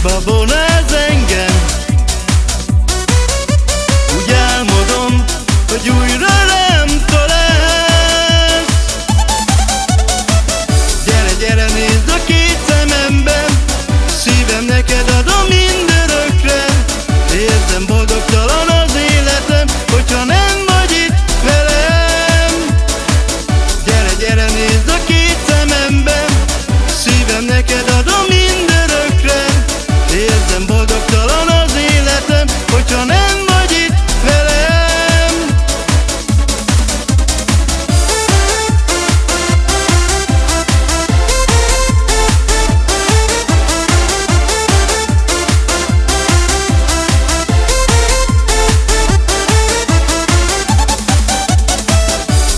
babona ez engem. Úgy álmodom, hogy újra rám találsz. Gyere, gyere, nézd a két szememben, szívem neked adom mindörökre. Érzem, boldogtalan az életem, hogyha nem vagy itt velem. Gyere, gyere, nézd a két szememben, szívem neked adom mindörökre. Érzem, boldogtalan az életem, hogyha nem vagy itt velem.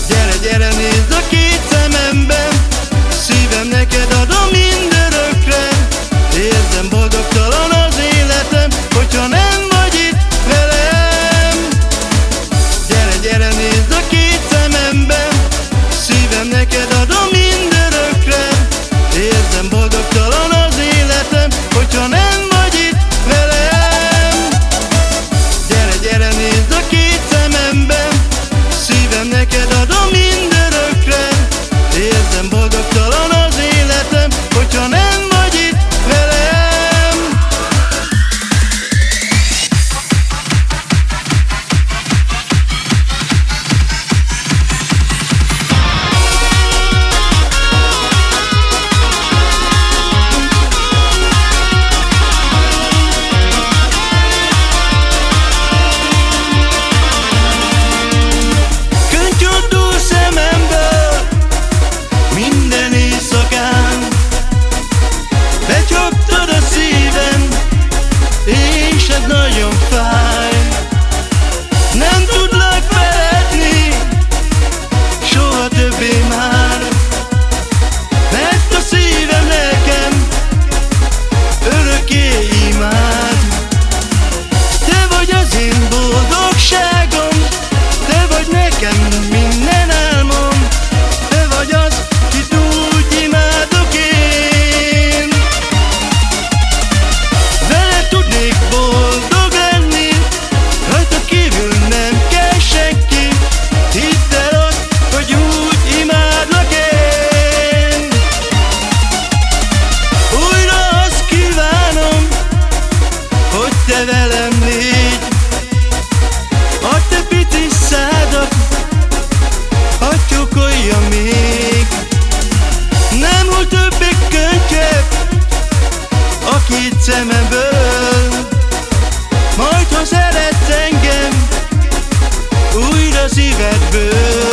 Gyere, gyere, nézd a két szememben, szívem neked adom mindörökre. Érzem, boldogtalan az életem, hogyha nem vagy itt velem. Gyere, gyere, nézd a két szememben, szívem neked adom mindörökre. Érzem, boldogtalan az életem, hogyha nem vagy itt velem. Gyere, gyere, nézd a két szememben, szívem neked adom mindörökre. Érzem, boldogtalan az életem, hogyha nem vagy itt velem. Köntyöldül szememből minden éjszakán, becsaptad a szívem, és ez nagyon fáj. Nem tudlak feledni soha többé már, mert a szívem nekem örökké imád. Te vagy az én boldogságom, te vagy nekem minden álmom, te vagy az, kit úgy imádok én. Veled tudnék boldog lenni, rajtad kívül nem kell senki. Hidd el azt, hogy úgy imádlak én. Újra azt kívánom, hogy te velem légy. A te pici szádat hadd csókolja még. Nem hull többé könycsepp a két szememből, majd ha szeretsz engem újra szívedből.